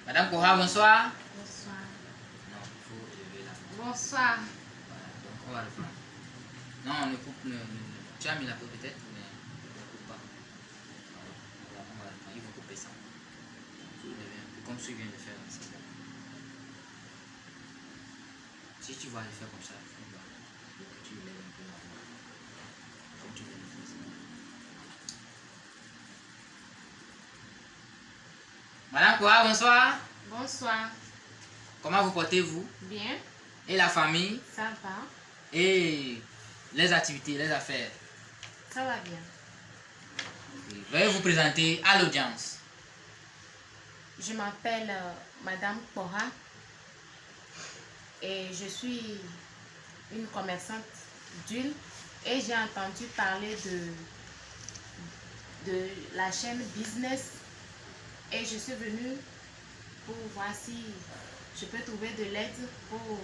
Madame Koha, bonsoir. Bonsoir. Non, il faut lever la main. Bonsoir. Voilà, donc on va reprendre. Non, on ne coupe, tu as mis la peau peut-être, mais on ne coupe pas. Voilà, on va reprendre. Il faut couper ça. Vous levez un peu, comme tu viens de faire, c'est bon. Si tu vas le faire comme ça, il faut que tu lèves un peu la main. Comme tu viens de faire ça. Madame Koha, bonsoir. Bonsoir. Comment vous portez-vous? Bien. Et la famille? Ça va. Et les activités, les affaires? Ça va bien. Veuillez vous présenter à l'audience. Je m'appelle Madame Koha et je suis une commerçante d'huile et j'ai entendu parler de la chaîne business et je suis venue pour voir si je peux trouver de l'aide pour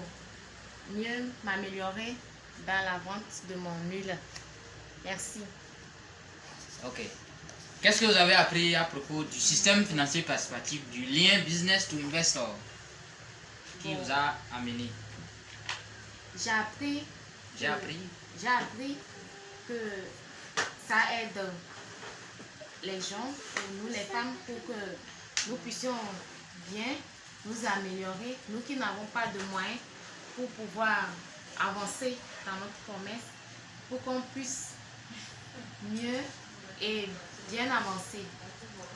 mieux m'améliorer dans la vente de mon huile. Merci. Ok. Qu'est-ce que vous avez appris à propos du système financier participatif, du lien business to investor qui vous a amené? J'ai appris que ça aide les gens, nous les femmes, pour que nous puissions bien nous améliorer, nous qui n'avons pas de moyens pour pouvoir avancer dans notre commerce, pour qu'on puisse mieux et bien avancer.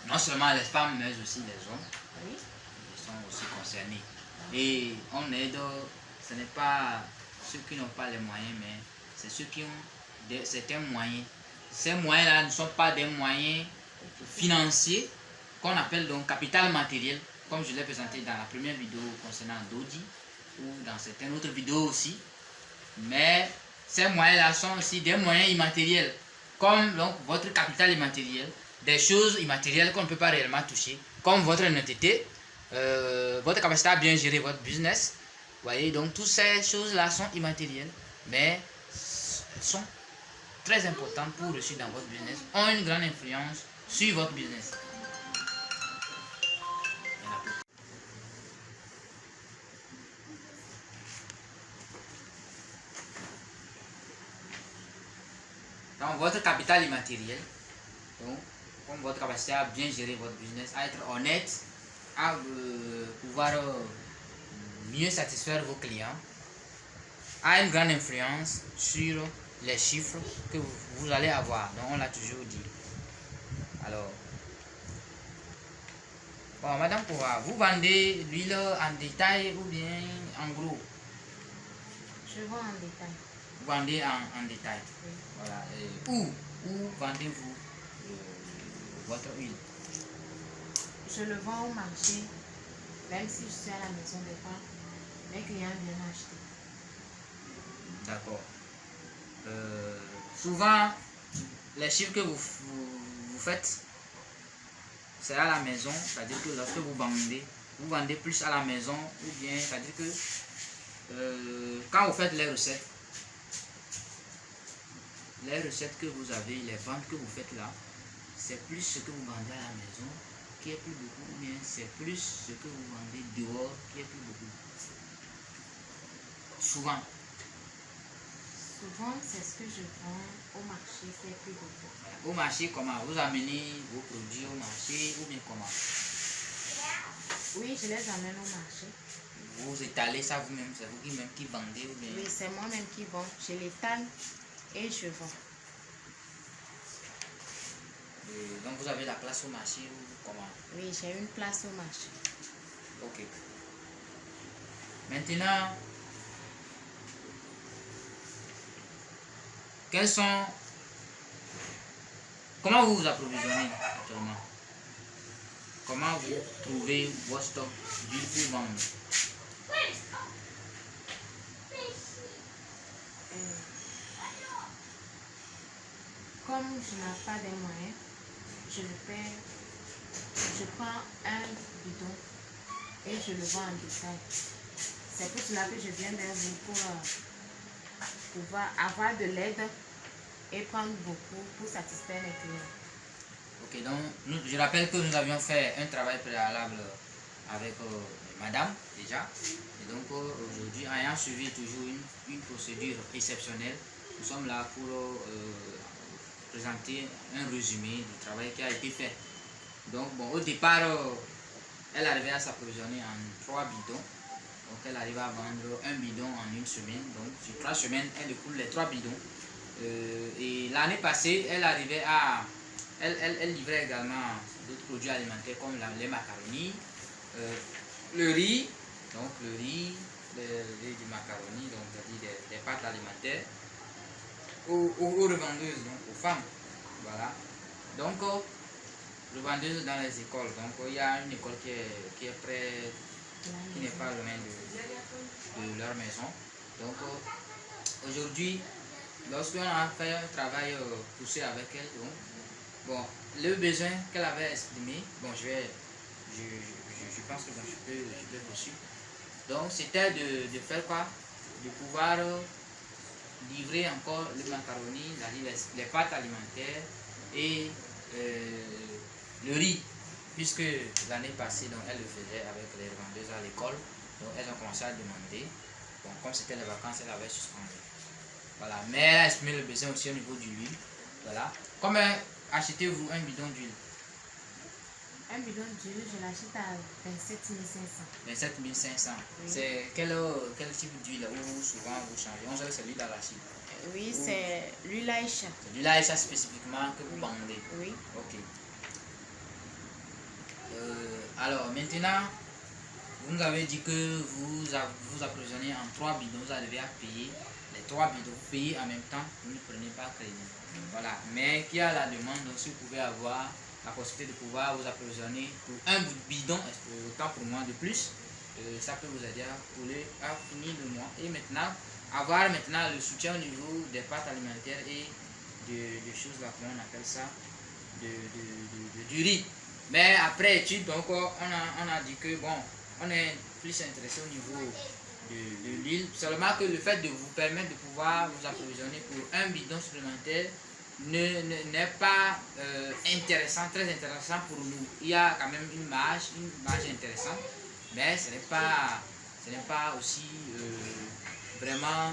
Non seulement les femmes, mais aussi les hommes. Oui. Ils sont aussi concernés. Et on aide, ce n'est pas ceux qui n'ont pas les moyens, mais c'est ceux qui ont certains moyens. Ces moyens-là ne sont pas des moyens financiers qu'on appelle donc capital matériel, comme je l'ai présenté dans la première vidéo concernant Dodi ou dans certaines autres vidéos aussi. Mais ces moyens-là sont aussi des moyens immatériels, comme donc votre capital immatériel, des choses immatérielles qu'on ne peut pas réellement toucher, comme votre honnêteté, votre capacité à bien gérer votre business. Vous voyez, donc toutes ces choses-là sont immatérielles, mais elles sont très importantes pour réussir dans votre business, ont une grande influence sur votre business. Donc votre capital immatériel, donc, comme votre capacité à bien gérer votre business, à être honnête, à pouvoir mieux satisfaire vos clients, a une grande influence sur les chiffres que vous allez avoir. Donc on l'a toujours dit. Alors, bon, Madame Koha, vous vendez l'huile en détail ou bien en gros? Je vends en détail. Vous vendez en détail. Oui. Voilà. Et où vendez-vous votre huile? Je le vends au marché, même si je suis à la maison des fois, mes clients viennent acheter. D'accord. Souvent, les chiffres que vous faites, c'est à la maison, c'est-à-dire que lorsque vous vendez plus à la maison, ou bien, c'est-à-dire que quand vous faites les recettes que vous avez, les ventes que vous faites là, c'est plus ce que vous vendez à la maison qui est plus beaucoup, ou bien c'est plus ce que vous vendez dehors qui est plus beaucoup. Souvent. Souvent, c'est ce que je vends au marché, c'est plus beaucoup. Au marché, comment? Vous amenez vos produits au marché ou bien comment? Oui, je les amène au marché. Vous étalez ça vous-même, c'est vous-même qui vendez ou bien? Oui, c'est moi-même qui vends. Je l'étale et je vends. Et donc vous avez la place au marché ou comment? Oui, j'ai une place au marché. Ok. Maintenant, comment vous vous approvisionnez actuellement? Comment vous trouvez votre stock d'huile pour vendre? Comme je n'ai pas de moyens, je prends un bidon et je le vends en détail. C'est pour cela que je viens vers vous pour pouvoir avoir de l'aide et prendre beaucoup pour satisfaire les clients. Ok, donc je rappelle que nous avions fait un travail préalable avec madame déjà. Et donc aujourd'hui, ayant suivi toujours une procédure exceptionnelle, nous sommes là pour présenter un résumé du travail qui a été fait. Donc bon, au départ, elle arrivait à s'approvisionner en 3 bidons. Donc elle arrive à vendre un bidon en une semaine. Donc sur 3 semaines, elle écoule les 3 bidons. Et l'année passée, elle arrivait à... Elle livrait également d'autres produits alimentaires comme les macaronis, le riz, donc le riz du macaroni, donc des pâtes alimentaires aux revendeuses, donc aux femmes. Voilà. Donc, revendeuses dans les écoles. Donc, il y a une école qui est près, qui n'est pas loin de leur maison. Donc, aujourd'hui, lorsqu'on a fait un travail poussé avec elle, donc, bon, le besoin qu'elle avait exprimé, bon, je pense que bon, je peux poursuivre. Donc, c'était de faire quoi? De pouvoir livrer encore le macaroni, les pâtes alimentaires et le riz, puisque l'année passée, donc, elle le faisait avec les vendeuses à l'école. Donc, elles ont commencé à demander. Bon, comme c'était les vacances, elle avait suspendu. Voilà, mais elle a exprimé le besoin aussi au niveau de l'huile. Voilà. Comment achetez-vous un bidon d'huile? Un bidon d'huile, je l'achète à 27 500. 27 500. Oui. C'est quel type d'huile où souvent vous changez? On sait que c'est l'huile d'arachide. Oui, c'est l'huile Aïcha. C'est l'huile Aïcha spécifiquement que vous vendez? Oui. Ok. Alors maintenant, vous nous avez dit que vous approvisionnez en 3 bidons, vous arrivez à payer les 3 bidons, vous payez en même temps, vous ne prenez pas crédit. Voilà, mais qui a la demande, donc si vous pouvez avoir la possibilité de pouvoir vous approvisionner pour un bidon, autant pour moi de plus, ça peut vous aider à finir le mois. Et maintenant, avoir maintenant le soutien au niveau des pâtes alimentaires et de choses là, comment on appelle ça, du riz. Mais après étude, donc on a dit que bon, on est plus intéressé au niveau de l'huile, seulement que le fait de vous permettre de pouvoir vous approvisionner pour un bidon supplémentaire n'est pas intéressant, très intéressant pour nous. Il y a quand même une marge intéressante, mais ce n'est pas aussi vraiment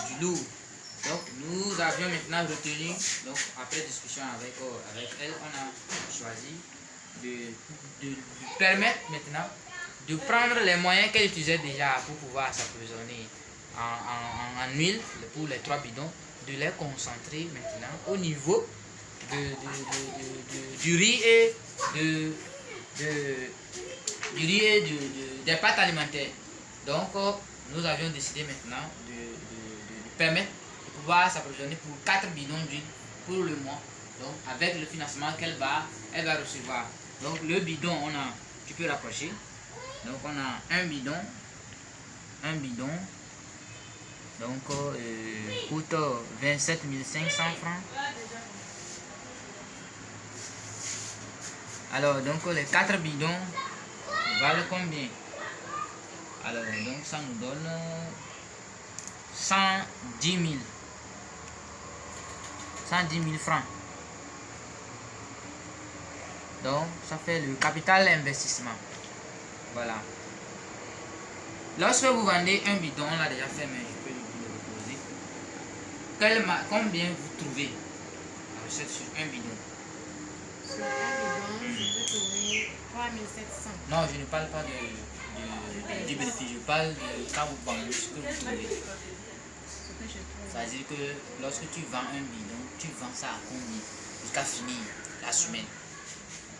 du lourd. Donc nous avions maintenant retenu, donc après discussion avec elle, on a choisi de lui permettre maintenant de prendre les moyens qu'elle utilisait déjà pour pouvoir s'approvisionner en huile pour les 3 bidons, de les concentrer maintenant au niveau du riz et des pâtes alimentaires. Donc nous avions décidé maintenant de lui permettre de pouvoir s'approvisionner pour 4 bidons d'huile pour le mois, donc avec le financement qu'elle va recevoir. Donc le bidon, tu peux rapprocher. Donc on a un bidon, donc coûte 27 500 francs. Alors donc les 4 bidons valent combien? Alors donc ça nous donne 110 000 francs. Donc ça fait le capital investissement. Voilà. Lorsque vous vendez un bidon, on l'a déjà fait, mais je peux le reposer. Combien vous trouvez la recette sur un bidon? Sur un bidon, je peux trouver 3 700. Non, je ne parle pas du bénéfice, je parle de quand vous vendez ce que vous trouvez. C'est-à-dire que lorsque tu vends un bidon, tu vends ça à combien jusqu'à finir la semaine?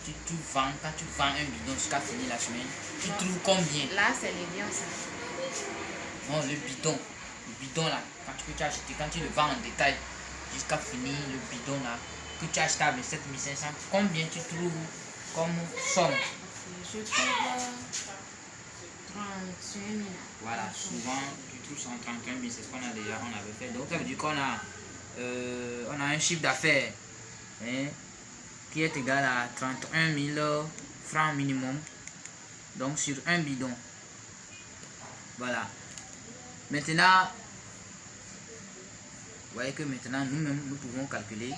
Quand tu vends un bidon jusqu'à finir la semaine, tu trouves combien? Là, c'est les viandes, ça. Non, le bidon là, que tu as acheté, quand tu le vends en détail jusqu'à finir le bidon là, que tu as acheté à 27 500, combien tu trouves comme somme? Je trouve 31 000. Voilà, souvent tu trouves 131 000, c'est ce qu'on avait fait. Donc ça veut dire qu'on a un chiffre d'affaires, hein, qui est égal à 31 000 francs minimum, donc sur un bidon. Voilà. Maintenant, vous voyez que maintenant nous-mêmes nous pouvons calculer.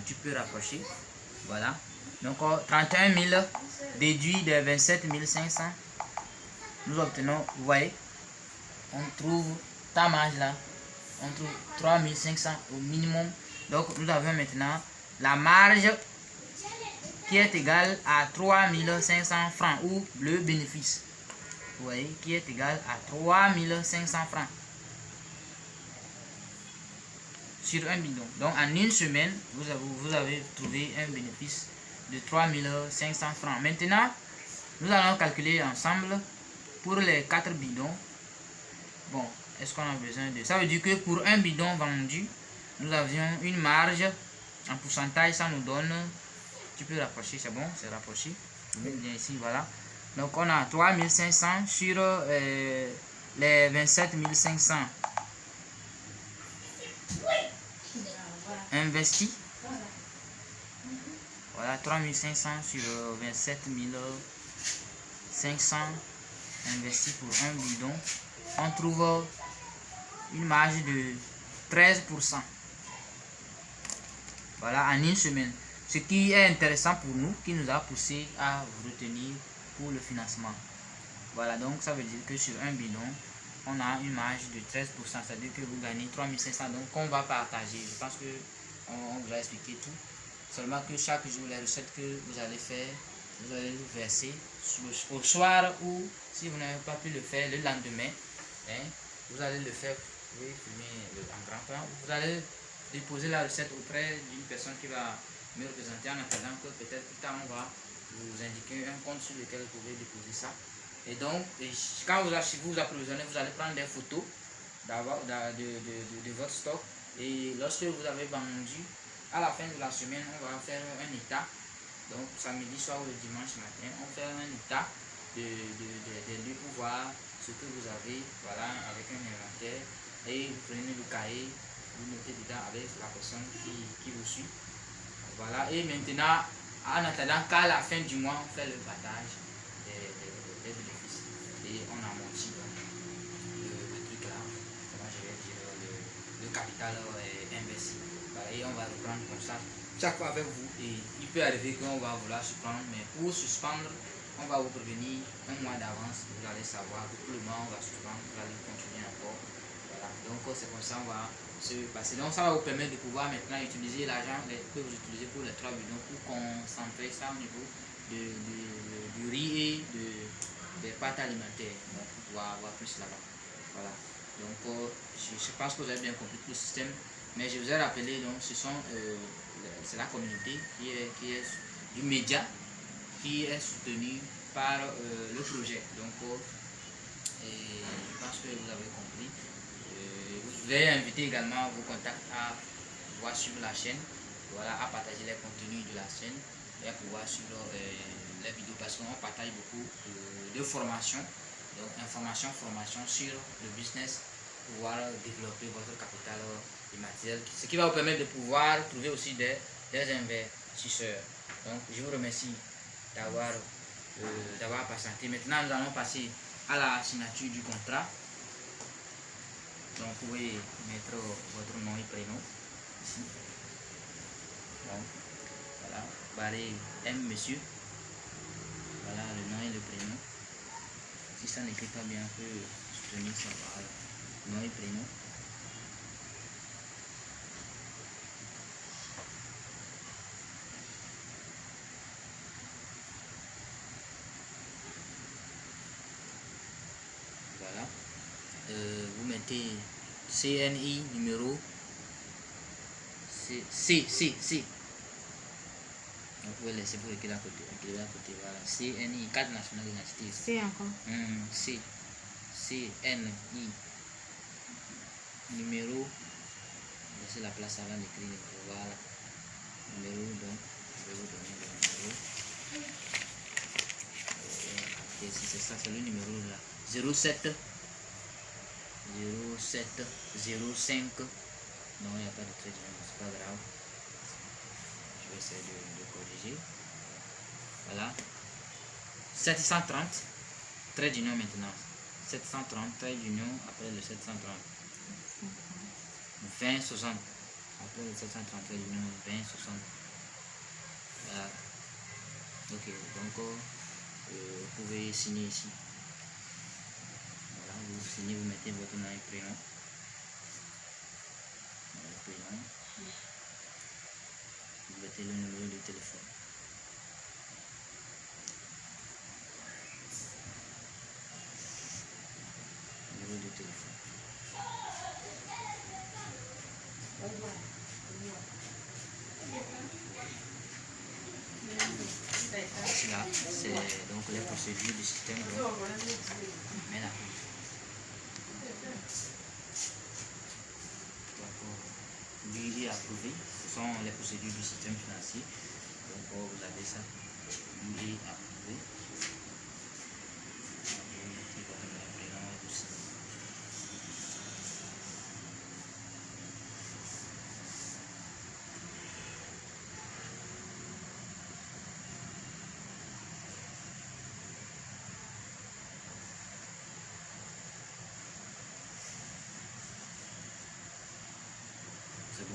Tu peux rapprocher. Voilà. Donc 31 000 déduit de 27 500. Nous obtenons, vous voyez, on trouve ta marge là. On trouve 3 500 au minimum. Donc nous avons maintenant la marge qui est égale à 3 500 francs ou le bénéfice. Vous voyez, qui est égal à 3 500 francs sur un bidon. Donc en une semaine, vous avez trouvé un bénéfice de 3 500 francs. Maintenant, nous allons calculer ensemble pour les 4 bidons. Bon, est-ce qu'on a besoin de... Ça veut dire que pour un bidon vendu, nous avions une marge en pourcentage, ça nous donne... Tu peux rapprocher, c'est bon, c'est rapproché. Bien ici, voilà. Donc on a 3 500 sur les 27 500 investis. Voilà, 3 500 sur 27 500 investis pour un bidon. On trouve une marge de 13%. Voilà, en une semaine. Ce qui est intéressant pour nous, qui nous a poussé à vous retenir pour le financement. Voilà, donc ça veut dire que sur un bidon, on a une marge de 13%, c'est-à-dire que vous gagnez 3 500, donc on va partager. Je pense que on vous a expliqué tout. Seulement que chaque jour, les recettes que vous allez faire, vous allez le verser au soir, ou si vous n'avez pas pu le faire le lendemain, hein, vous allez le faire, vous pouvez filmer en grand plan, vous allez déposer la recette auprès d'une personne qui va me représenter, en attendant que peut-être plus tard on va vous indiquer un compte sur lequel vous pouvez déposer ça. Et donc, quand vous approvisionnez, vous allez prendre des photos de votre stock. Et lorsque vous avez vendu, à la fin de la semaine, on va faire un état. Donc, samedi soir ou le dimanche matin, on fait un état des lieux pour voir ce que vous avez, voilà, avec un inventaire. Et vous prenez le cahier, vous notez dedans avec la personne qui vous suit. Voilà, et maintenant, en attendant qu'à la fin du mois, on fait le partage des bénéfices. Et on amortit donc le truc là, comment je vais dire, le capital investi. Voilà, et on va reprendre comme ça, chaque fois avec vous. Et il peut arriver qu'on va vouloir suspendre, mais pour suspendre, on va vous prévenir un mois d'avance. Vous allez savoir que pour le mois, on va suspendre, vous allez continuer encore. Voilà, donc c'est comme ça on va se passer. Donc ça va vous permettre de pouvoir maintenant utiliser l'argent que vous utilisez pour les 3 bidons pour concentrer ça au niveau du riz et des pâtes alimentaires, donc pour pouvoir avoir plus là-bas. Voilà, donc je pense que vous avez bien compris tout le système, mais je vous ai rappelé, donc c'est la communauté qui est du média qui est soutenue par le projet. Donc je pense que vous avez compris. Je vais inviter également vos contacts à pouvoir suivre la chaîne, voilà, à partager les contenus de la chaîne et à pouvoir suivre les vidéos, parce qu'on partage beaucoup de formations, donc formation sur le business, pour pouvoir développer votre capital immatériel, ce qui va vous permettre de pouvoir trouver aussi des investisseurs. Donc je vous remercie d'avoir patienté. Maintenant nous allons passer à la signature du contrat. Donc vous pouvez mettre votre nom et prénom ici. Donc voilà, barré M monsieur. Voilà le nom et le prénom. Si ça n'écrit pas bien, on peut soutenir ça par nom et prénom. Voilà. Vous mettez CNI numéro C. Donc vous pouvez laisser pour écrire à côté. Voilà. CNI, carte nationale d'identité. C encore. CNI numéro. Laissez la place avant d'écrire. Voilà. Numéro, donc je vais vous donner le numéro. Et si c'est ça, c'est le numéro là. 07 05. Non, il n'y a pas de trait d'union, c'est pas grave. Je vais essayer de corriger. Voilà. 730, trait d'union maintenant. 730, trait d'union après le 730. 2060. Après le 730, trait d'union 2060. Voilà. Ok, donc vous pouvez signer ici. Voilà, vous signez, vous mettez votre nom et prénom. Prénom. Vous mettez le numéro de téléphone. Numéro de téléphone. Là, c'est donc les procédures du système. Maintenant, lui est approuvé. Ce sont les procédures du système financier. Donc vous avez ça. Lui est approuvé. Vous mettez votre nom et prénom et tout ça. C'est bon.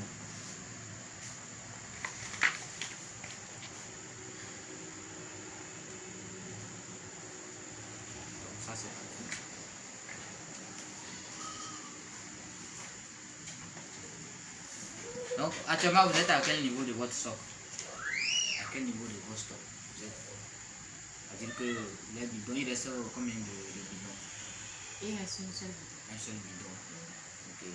Donc ça c'est parti. Donc actuellement vous êtes à quel niveau de votre stock? À quel niveau de votre stock vous êtes? C'est-à-dire que les bidons, il reste combien de bidons? Il reste une seule bidon. Un seul bidon. Ok.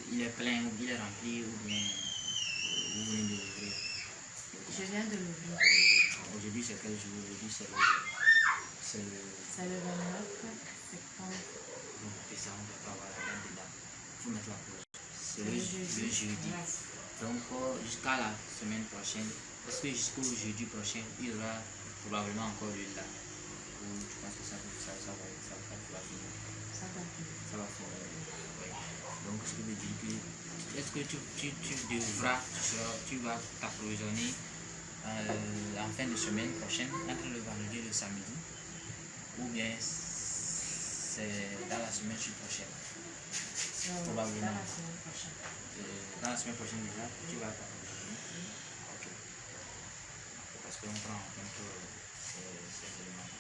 Il est plein ou il est rempli ou bien vous venez de l'ouvrir? Je viens de l'ouvrir. Aujourd'hui c'est quel jour? Aujourd'hui c'est le 29 septembre. Bon, et ça on ne peut pas avoir la date dedans. Il faut mettre la pause. C'est le jeudi. Donc jusqu'à la semaine prochaine, est-ce que jusqu'au jeudi prochain, il y aura probablement encore de là? Ou tu penses que ça va finir? Ça va finir. Ça va finir. Oui. Donc ce qui veut dire que est-ce que tu devras, tu vas t'approvisionner en fin de semaine prochaine, entre le vendredi et le samedi, ou bien c'est dans la semaine prochaine? Probablement. Dans la semaine prochaine. Dans la semaine prochaine déjà, tu vas t'approvisionner. Ok. Parce qu'on prend en compte ces éléments.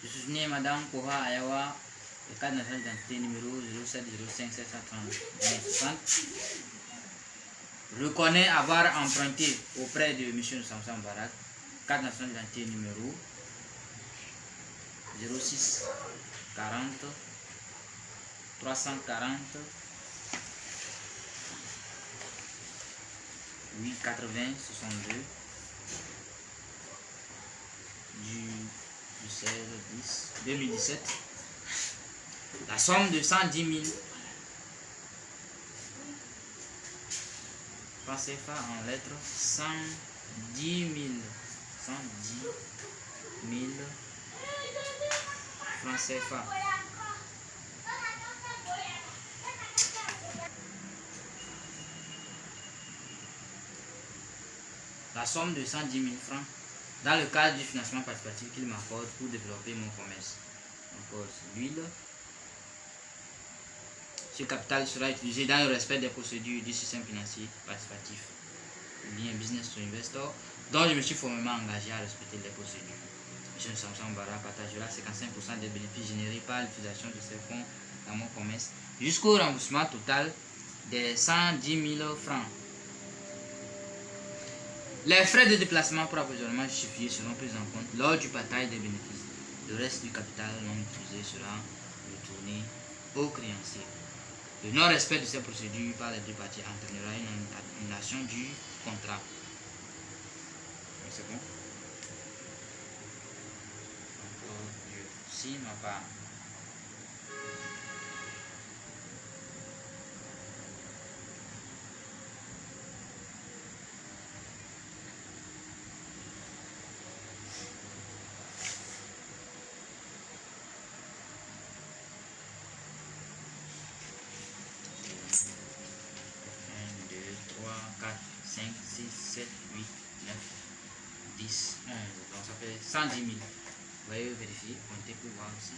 Je suis né Madame Koha Ayawa, le cadre national d'identité numéro 0705 730 reconnaît avoir emprunté auprès de M. Samson Barak, cadre national d'identité numéro 06 40 340 880 62 du 16 10 2017, la somme de 110 000 francs CFA en lettres, 110 000 francs CFA. La somme de 110 000 francs dans le cadre du financement participatif qu'il m'accorde pour développer mon commerce. Donc, l'huile. Ce capital sera utilisé dans le respect des procédures du système financier participatif, lien business to investor, dont je me suis formellement engagé à respecter les procédures. M. Samson Bara partagera 55% des bénéfices générés par l'utilisation de ces fonds dans mon commerce jusqu'au remboursement total des 110 000 francs. Les frais de déplacement pour approvisionnement justifiés seront pris en compte lors du partage des bénéfices. Le reste du capital non utilisé sera retourné au créancier. Le non-respect de ces procédures par les deux parties entraînera une annulation du contrat. C'est bon? Si ma part. Quatre, 5, 6, 7, 8, 9, 10, 11. Donc ça fait 110 000. Vous voyez, vérifier, compter pour voir aussi.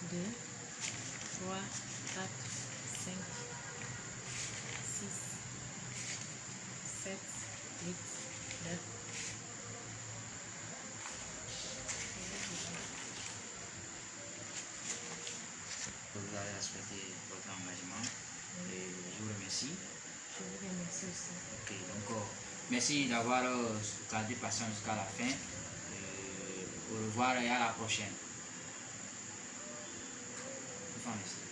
Deux, 3, 4, 5, 6, 7, 8, 9. Vous avez respecté votre engagement et je vous remercie. Je vous remercie aussi. Ok, donc merci d'avoir gardé patience jusqu'à la fin. Au revoir et à la prochaine. Merci.